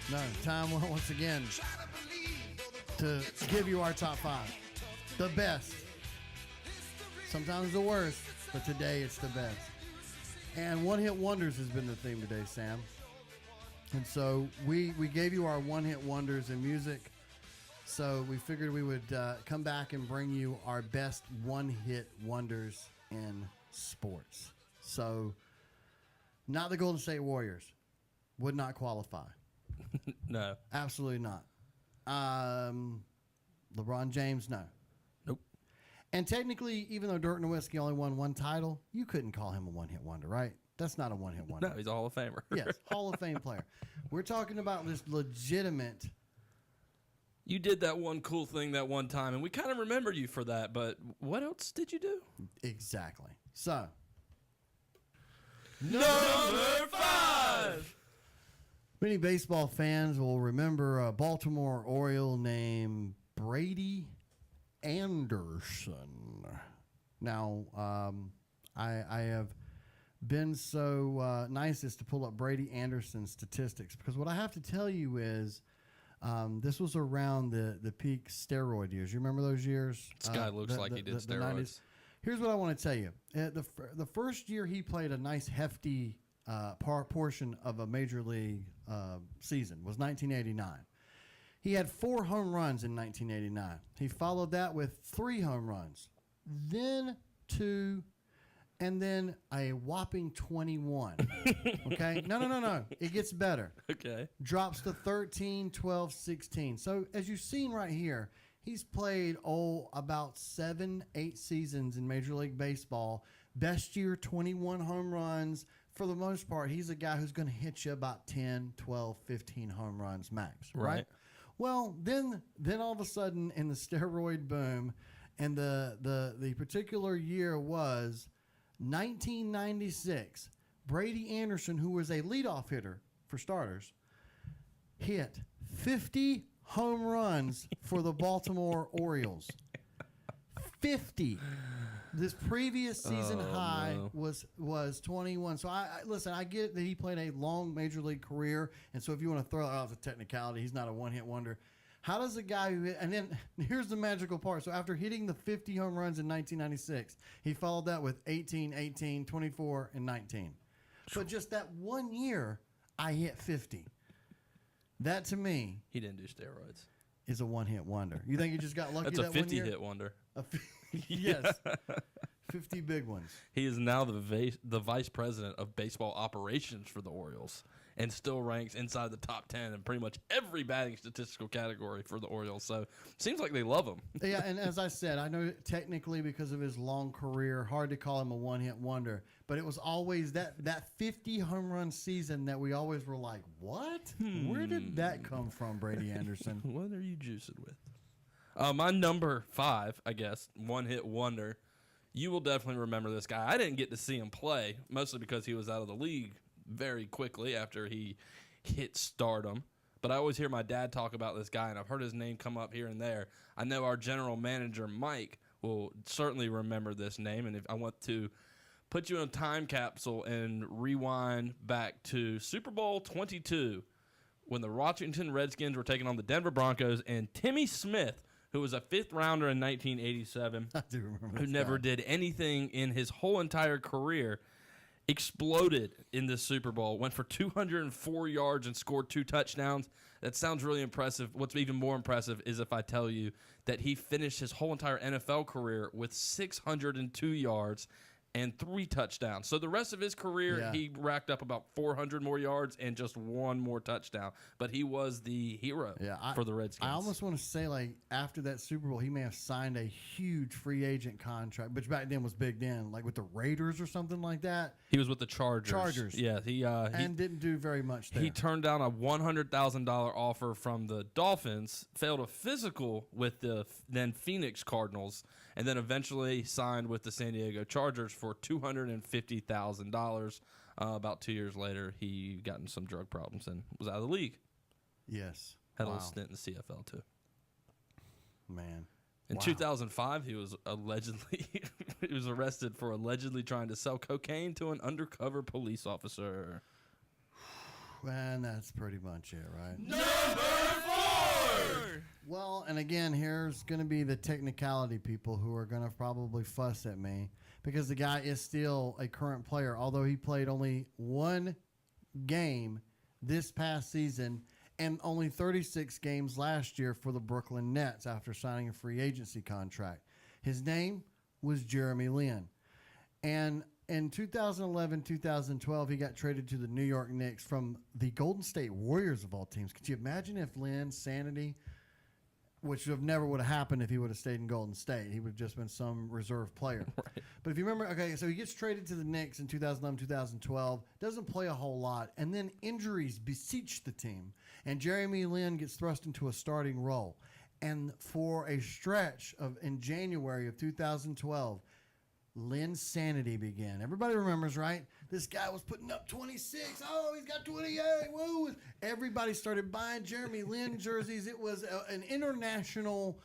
No, time once again to give you our top 5. The best. Sometimes the worst, but today it's the best. And one-hit wonders has been the theme today, Sam. And so we gave you our one-hit wonders in music. So we figured we would come back and bring you our best one-hit wonders in sports. So not the Golden State Warriors. Would not qualify. No. Absolutely not. LeBron James, no. Nope. And technically, even though Dirk Nowitzki only won one title, you couldn't call him a one-hit wonder, right? That's not a one-hit wonder. No, he's a Hall of Famer. Yes, Hall of Fame player. We're talking about this legitimate. You did that one cool thing that one time, and we kind of remember you for that, but what else did you do? Exactly. So, Number 5! Many baseball fans will remember a Baltimore Oriole named Brady Anderson. Now, I have been so nice as to pull up Brady Anderson's statistics, because what I have to tell you is this was around the peak steroid years. You remember those years? This guy looks like he did steroids. Here's what I want to tell you. The first year he played a nice hefty portion of a major league season was 1989. He had 4 home runs in 1989. He followed that with 3 home runs, then 2, and then a whopping 21. Okay? No. It gets better. Okay. Drops to 13, 12, 16. So as you've seen right here, he's played, about 7-8 seasons in Major League Baseball. Best year, 21 home runs. For the most part, he's a guy who's going to hit you about 10, 12, 15 home runs max, right? Well, then all of a sudden in the steroid boom, and the particular year was 1996, Brady Anderson, who was a leadoff hitter for starters, hit 50 home runs for the Baltimore Orioles. 50. This previous season high was 21. So I get that he played a long major league career, and so if you want to throw out the technicality, he's not a one-hit wonder. How does a guy who hit, and then here's the magical part. So after hitting the 50 home runs in 1996, he followed that with 18, 18, 24, and 19. But just that one year, I hit 50. That to me, he didn't do steroids, is a one-hit wonder. You think he just got lucky? That's that a 1 year? 50-hit wonder. Yes. 50 big ones. He is now the vice president of baseball operations for the Orioles, and still ranks inside the top 10 in pretty much every batting statistical category for the Orioles. So seems like they love him. Yeah, and as I said, I know technically because of his long career, hard to call him a one-hit wonder, but it was always that 50 home run season that we always were like, what? Where did that come from, Brady Anderson? What are you juicing with? My number 5, I guess, one-hit wonder. You will definitely remember this guy. I didn't get to see him play, mostly because he was out of the league very quickly after he hit stardom. But I always hear my dad talk about this guy, and I've heard his name come up here and there. I know our general manager, Mike, will certainly remember this name. And if I want to put you in a time capsule and rewind back to Super Bowl 22, when the Washington Redskins were taking on the Denver Broncos, and Timmy Smith, who was a 5th rounder in 1987, I do remember who never did anything in his whole entire career, exploded in this Super Bowl, went for 204 yards and scored 2 touchdowns. That sounds really impressive. What's even more impressive is if I tell you that he finished his whole entire NFL career with 602 yards and 3 touchdowns. So the rest of his career, he racked up about 400 more yards and just 1 more touchdown. But he was the hero for the Redskins. I almost want to say, like, after that Super Bowl, he may have signed a huge free agent contract, which back then was big then, like with the Raiders or something like that. He was with the Chargers. Yeah, he didn't do very much there. He turned down a $100,000 offer from the Dolphins, failed a physical with the then Phoenix Cardinals, and then eventually signed with the San Diego Chargers for $250,000. About 2 years later, he got in some drug problems and was out of the league. Yes. Had a little stint in the CFL, too. Man. In 2005, he was arrested for allegedly trying to sell cocaine to an undercover police officer. And that's pretty much it, right? Number 4! Well, and again, here's going to be the technicality people who are going to probably fuss at me because the guy is still a current player, although he played only one game this past season and only 36 games last year for the Brooklyn Nets after signing a free agency contract. His name was Jeremy Lin. And in 2011-2012, he got traded to the New York Knicks from the Golden State Warriors of all teams. Could you imagine if Lin's sanity, which would have happened if he would have stayed in Golden State. He would have just been some reserve player. Right. But if you remember, okay, so he gets traded to the Knicks in 2011-2012, doesn't play a whole lot, and then injuries beseech the team, and Jeremy Lin gets thrust into a starting role. And for a stretch in January of 2012, Lin's sanity began. Everybody remembers, right? This guy was putting up 26. Oh, he's got 28. Woo! Everybody started buying Jeremy Lin jerseys. It was an international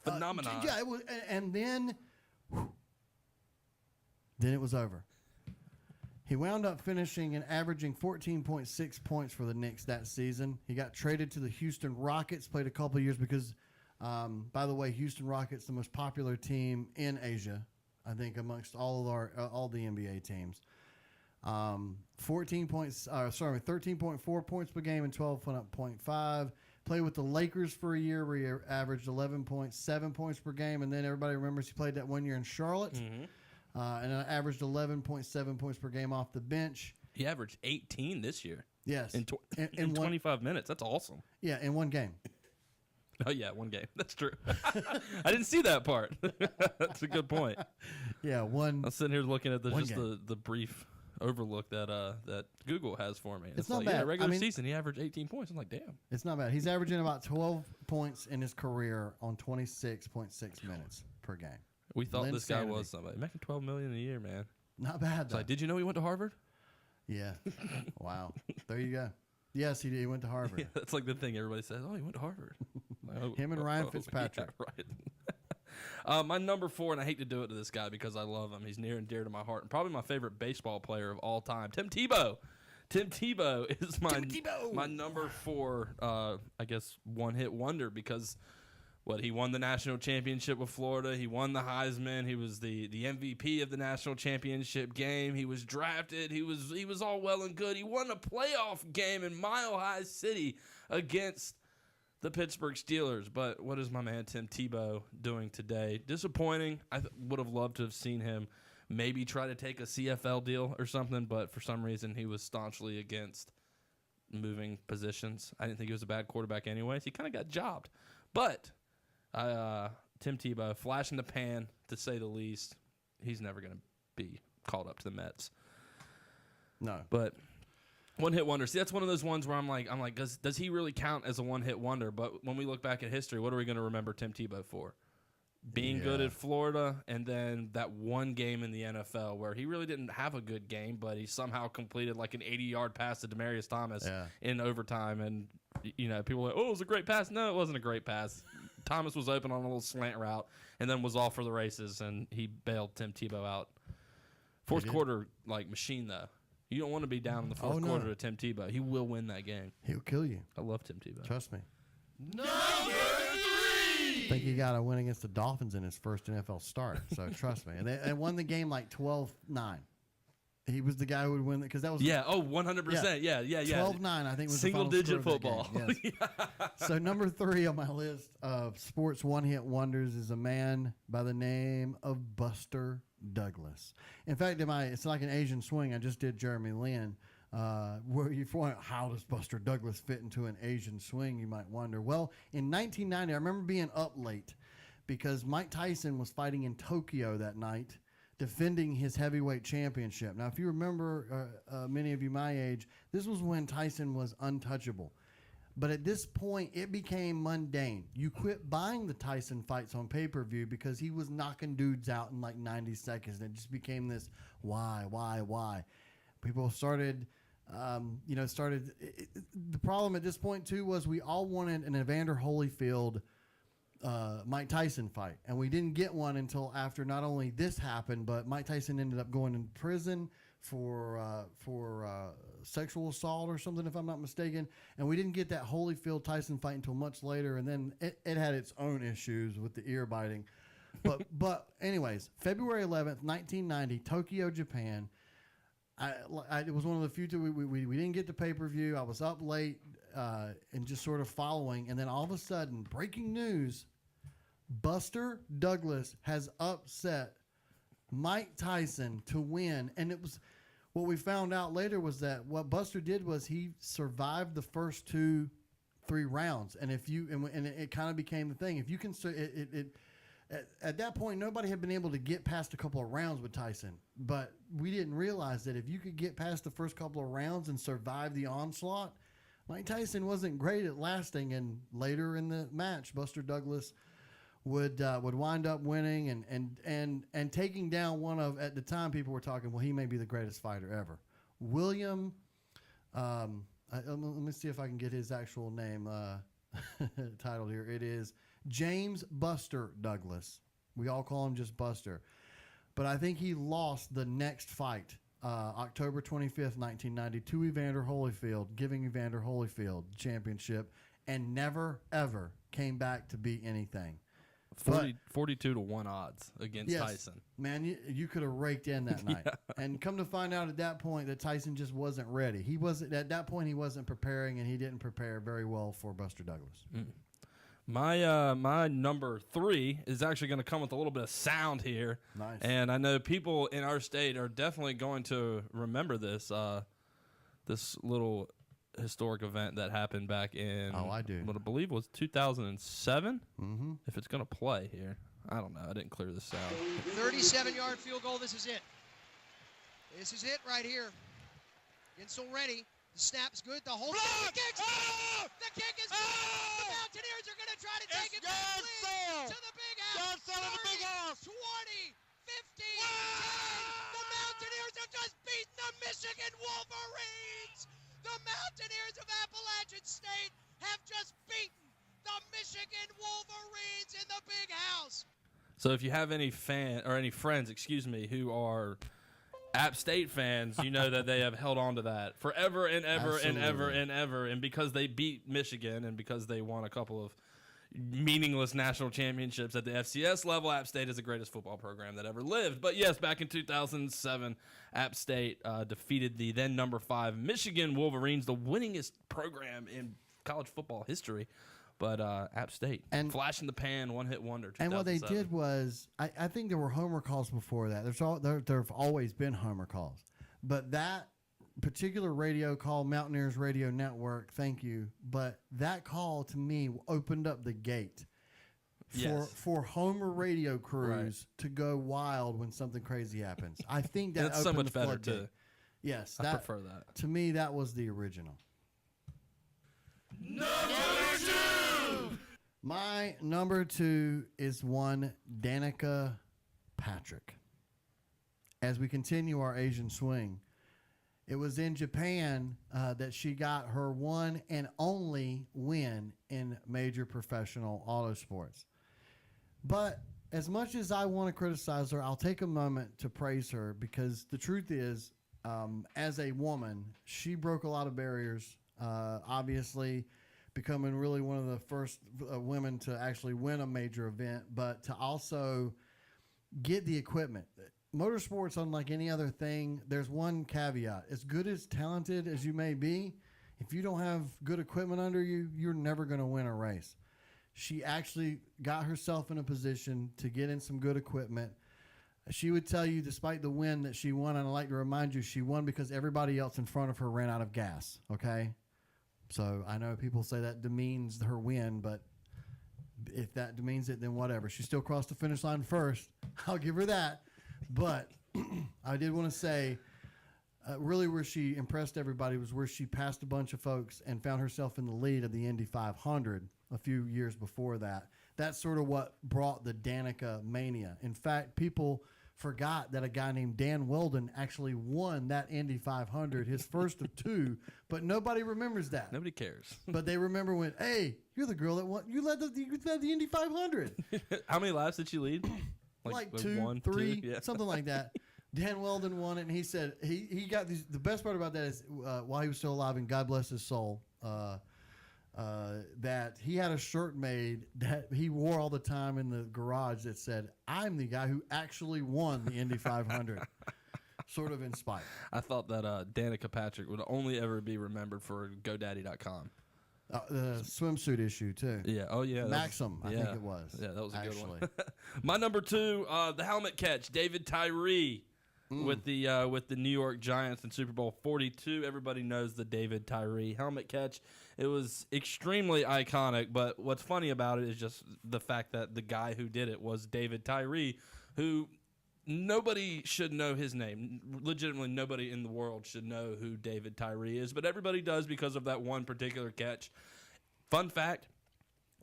phenomenon. Yeah, it was, and then it was over. He wound up finishing and averaging 14.6 points for the Knicks that season. He got traded to the Houston Rockets, played a couple of years because, by the way, Houston Rockets, the most popular team in Asia, I think, amongst all the NBA teams. 13.4 points per game and 12.5. Played with the Lakers for a year where he averaged 11.7 points per game, and then everybody remembers he played that 1 year in Charlotte, and averaged 11.7 points per game off the bench. He averaged 18 this year. Yes, in 25 minutes. That's awesome. Yeah, in one game. Oh, yeah, one game. That's true. I didn't see that part. That's a good point. Yeah, one. I'm sitting here looking at game. the brief overlook that Google has for me. It's not like, bad. Yeah, regular season, he averaged 18 points. I'm like, damn. It's not bad. He's averaging about 12 points in his career on 26.6 minutes per game. We thought Lin this guy sanity. was somebody. Making $12 million a year, man. Not bad, It's though. like, did you know he went to Harvard? Yeah. Wow. There you go. Yes, he did. He went to Harvard. Yeah, that's like the thing everybody says. Oh, he went to Harvard. Like, Him and Ryan Fitzpatrick. Yeah, right. My number 4, and I hate to do it to this guy because I love him. He's near and dear to my heart, and probably my favorite baseball player of all time, Tim Tebow. Tim Tebow is my number 4, I guess, one-hit wonder because he won the national championship with Florida. He won the Heisman. He was the MVP of the national championship game. He was drafted. He was all well and good. He won a playoff game in Mile High City against the Pittsburgh Steelers. But what is my man Tim Tebow doing today? Disappointing. I would have loved to have seen him maybe try to take a CFL deal or something, but for some reason he was staunchly against moving positions. I didn't think he was a bad quarterback anyways. He kind of got jobbed. But Tim Tebow, flash in the pan, to say the least. He's never going to be called up to the Mets. No. But one-hit wonder. See, that's one of those ones where I'm like, does he really count as a one-hit wonder? But when we look back at history, what are we going to remember Tim Tebow for? Being good at Florida, and then that one game in the NFL where he really didn't have a good game, but he somehow completed like an 80-yard pass to Demaryius Thomas in overtime. And, people were like, oh, it was a great pass. No, it wasn't a great pass. Thomas was open on a little slant route and then was off for the races, and he bailed Tim Tebow out. Fourth quarter, machine, though. You don't want to be down in the fourth quarter to Tim Tebow. He will win that game. He'll kill you. I love Tim Tebow. Trust me. Number 3! I think he got a win against the Dolphins in his first NFL start, so trust me. And they won the game like 12-9. He was the guy who would win because that was 100%. Yeah. 12-9, I think, was single-digit the final score football. of that game. Yes. So number 3 on my list of sports one-hit wonders is a man by the name of Buster Douglas. In fact, it's like an Asian swing. I just did Jeremy Lin. Where you find how does Buster Douglas fit into an Asian swing, you might wonder. Well, in 1990, I remember being up late because Mike Tyson was fighting in Tokyo that night, defending his heavyweight championship. Now, if you remember, many of you my age, this was when Tyson was untouchable. But at this point, it became mundane. You quit buying the Tyson fights on pay-per-view because he was knocking dudes out in like 90 seconds. And it just became this why? People started... the problem at this point, too, was we all wanted an Evander Holyfield Mike Tyson fight. And we didn't get one until after not only this happened, but Mike Tyson ended up going in prison sexual assault or something, if I'm not mistaken. And we didn't get that Holyfield Tyson fight until much later, and then it had its own issues with the ear biting. But anyways, February 11th, 1990, Tokyo, Japan. It was one of the few we didn't get the pay-per-view. I was up late and just sort of following, and then all of a sudden, breaking news: Buster Douglas has upset Mike Tyson to win. And it was what we found out later was that what Buster did was he survived the first 2-3 rounds, and it kind of became the thing. If you can, at that point, nobody had been able to get past a couple of rounds with Tyson, but we didn't realize that if you could get past the first couple of rounds and survive the onslaught, Mike Tyson wasn't great at lasting. And later in the match, Buster Douglas would wind up winning and taking down one of, at the time people were talking, well, he may be the greatest fighter ever. William, let me see if I can get his actual name titled here. It is James Buster Douglas. We all call him just Buster. But I think he lost the next fight, October 25th, 1990, to Evander Holyfield, giving Evander Holyfield the championship, and never, ever came back to beat anything. 42 to 1 odds against Tyson. Man, you could have raked in that night. Yeah. And come to find out at that point that Tyson just wasn't ready. He wasn't at that point. He wasn't preparing, and he didn't prepare very well for Buster Douglas. Mm. My number 3 is actually going to come with a little bit of sound here. Nice. And I know people in our state are definitely going to remember this this little historic event that happened back in, I do. What I believe was 2007. Mm-hmm. If it's going to play here. I don't know. I didn't clear this out. 37-yard field goal. This is it. This is it right here. Gensel ready. The snap's good. The whole thing. The kick is good. The Mountaineers are going to try to take it back to the big house. 30, 20, 50, 10. The Mountaineers have just beaten the Michigan Wolverines. The Mountaineers of Appalachian State have just beaten the Michigan Wolverines in the big house. So if you have any friends, who are App State fans, you know that they have held on to that forever and ever. Absolutely. And ever and ever. And because they beat Michigan and because they won a couple of meaningless national championships at the FCS level, App State is the greatest football program that ever lived. But yes, back in 2007, App State defeated the then number 5 Michigan Wolverines, the winningest program in college football history. But App State, and flash in the pan, one-hit wonder. And what they did was, I think there were homer calls before that. There have always been homer calls. But that particular radio call, Mountaineers Radio Network, thank you. But that call, to me, opened up the gate for homer radio crews to go wild when something crazy happens. I think that that's so much better, too. Yes. I prefer that. To me, that was the original. Number 2! My number 2 is one Danica Patrick. As we continue our Asian swing, it was in Japan that she got her one and only win in major professional auto sports. But as much as I want to criticize her, I'll take a moment to praise her because the truth is, as a woman, she broke a lot of barriers, obviously becoming really one of the first women to actually win a major event, but to also get the equipment. Motorsports, unlike any other thing, there's one caveat. As good as talented as you may be, if you don't have good equipment under you, you're never going to win a race. She actually got herself in a position to get in some good equipment. She would tell you, despite the win that she won, and I'd like to remind you, she won because everybody else in front of her ran out of gas, okay? So I know people say that demeans her win, but if that demeans it, then whatever. She still crossed the finish line first. I'll give her that. But I did want to say, really where she impressed everybody was where she passed a bunch of folks and found herself in the lead of the Indy 500 a few years before that. That's sort of what brought the Danica mania. In fact, people forgot that a guy named Dan Weldon actually won that Indy 500, his first of 2, but nobody remembers that. Nobody cares. But they remember when, hey, you're the girl that won. You led the Indy 500. How many laps did she lead? Like 2, 3, something like that. Dan Weldon won it, and he said he got these. The best part about that is while he was still alive, and God bless his soul, that he had a shirt made that he wore all the time in the garage that said, "I'm the guy who actually won the Indy 500." Sort of inspired. I thought that Danica Patrick would only ever be remembered for GoDaddy.com. The swimsuit issue too. Yeah. Oh yeah. Maxim, I think it was. Yeah, that was a good one. My number 2, the helmet catch, David Tyree with the New York Giants in Super Bowl 42. Everybody knows the David Tyree helmet catch. It was extremely iconic, but what's funny about it is just the fact that the guy who did it was David Tyree, who nobody should know his name. Legitimately, nobody in the world should know who David Tyree is, but everybody does because of that one particular catch. Fun fact,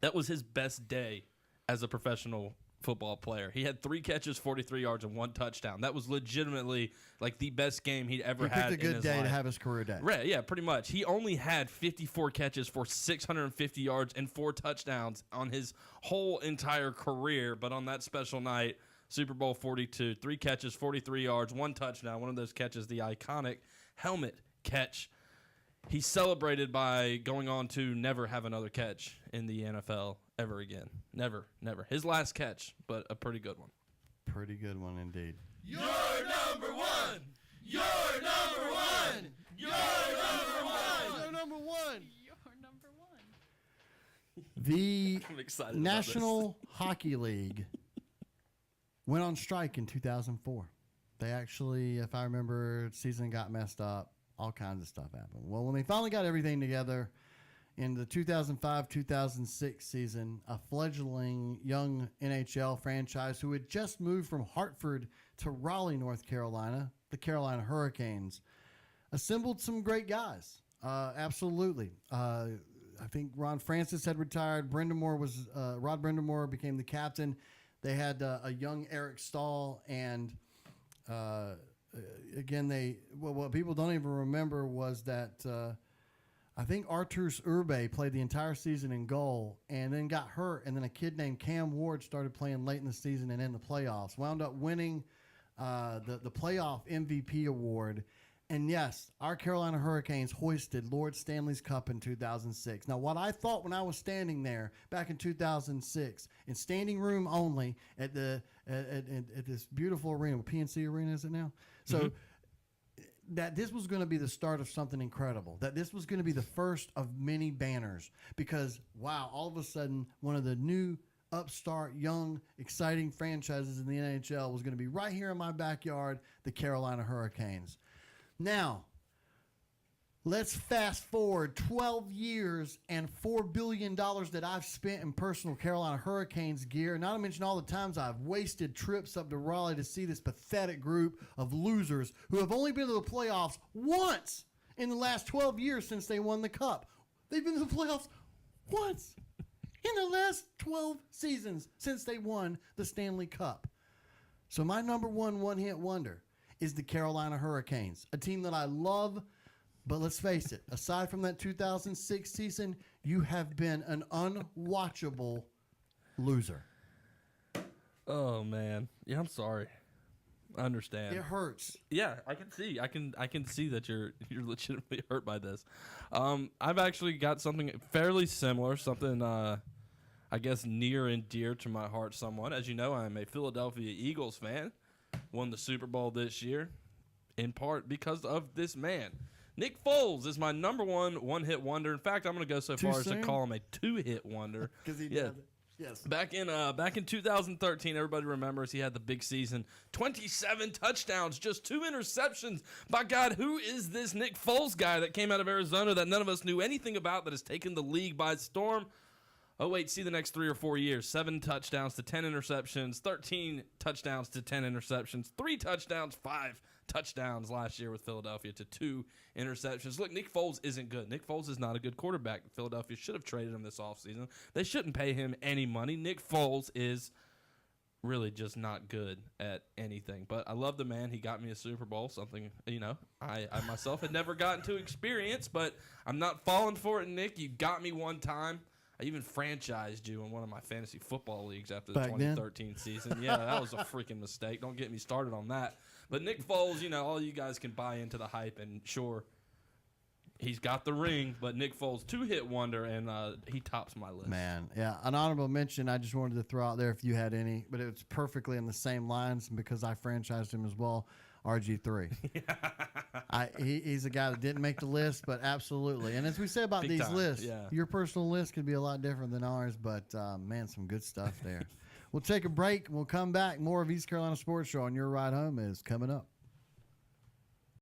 that was his best day as a professional football player. He had 3 catches, 43 yards, and 1 touchdown. That was legitimately like the best game he'd ever had in his life. He picked a good day to have his career day. Right, yeah, pretty much. He only had 54 catches for 650 yards and 4 touchdowns on his whole entire career, but on that special night, Super Bowl 42, 3 catches, 43 yards, 1 touchdown. One of those catches, the iconic helmet catch. He celebrated by going on to never have another catch in the NFL ever again. Never, never. His last catch, but a pretty good one. Pretty good one indeed. You're number 1! You're number 1! You're number 1! You're number 1! You're number 1. The I'm excited National Hockey League went on strike in 2004. They actually, if I remember, season got messed up. All kinds of stuff happened. Well, when they finally got everything together in the 2005-2006 season, a fledgling young NHL franchise who had just moved from Hartford to Raleigh, North Carolina, the Carolina Hurricanes, assembled some great guys. Absolutely. I think Ron Francis had retired. Rod Brindamore became the captain. They had a young Eric Stahl, and again, what people don't even remember was that I think Arturs Urbe played the entire season in goal and then got hurt, and then a kid named Cam Ward started playing late in the season and in the playoffs, wound up winning the playoff MVP award. And yes, our Carolina Hurricanes hoisted Lord Stanley's Cup in 2006. Now, what I thought when I was standing there back in 2006, in standing room only at this beautiful arena, PNC Arena is it now? So that this was going to be the start of something incredible, that this was going to be the first of many banners, because, wow, all of a sudden, one of the new upstart, young, exciting franchises in the NHL was going to be right here in my backyard, the Carolina Hurricanes. Now, let's fast forward 12 years and $4 billion that I've spent in personal Carolina Hurricanes gear, not to mention all the times I've wasted trips up to Raleigh to see this pathetic group of losers who have only been to the playoffs once in the last 12 years since they won the Cup. They've been to the playoffs once in the last 12 seasons since they won the Stanley Cup. So my number one-hit wonder is the Carolina Hurricanes, a team that I love. But let's face it, aside from that 2006 season, you have been an unwatchable loser. Oh man, yeah, I'm sorry. I understand. It hurts. Yeah, I can see. I can see that you're legitimately hurt by this. I've actually got something fairly similar, something I guess near and dear to my heart somewhat. As you know, I am a Philadelphia Eagles fan. Won the Super Bowl this year, in part because of this man. Nick Foles is my number one-hit wonder. In fact, I'm going to go so far as to call him a 2-hit wonder. Because he did. Yes. Back in 2013, everybody remembers he had the big season. 27 touchdowns, just 2 interceptions. By God, who is this Nick Foles guy that came out of Arizona that none of us knew anything about, that has taken the league by storm? Oh, wait, see the next 3 or 4 years. 7 touchdowns to 10 interceptions, 13 touchdowns to 10 interceptions, 3 touchdowns, 5 touchdowns last year with Philadelphia to 2 interceptions. Look, Nick Foles isn't good. Nick Foles is not a good quarterback. Philadelphia should have traded him this offseason. They shouldn't pay him any money. Nick Foles is really just not good at anything. But I love the man. He got me a Super Bowl, something, I myself had never gotten to experience, but I'm not falling for it, Nick. You got me one time. I even franchised you in one of my fantasy football leagues after the Back then? 2013 season. Yeah, that was a freaking mistake. Don't get me started on that. But Nick Foles, you know, all you guys can buy into the hype, and sure, he's got the ring, but Nick Foles, 2-hit wonder, and he tops my list. Man, yeah. An honorable mention I just wanted to throw out there if you had any, but it was perfectly in the same lines because I franchised him as well. RG3. He's a guy that didn't make the list, but absolutely. And as we say about Big these time, lists, yeah. your personal list could be a lot different than ours, but man, some good stuff there. We'll take a break. We'll come back. More of East Carolina Sports Show on Your Ride Home is coming up.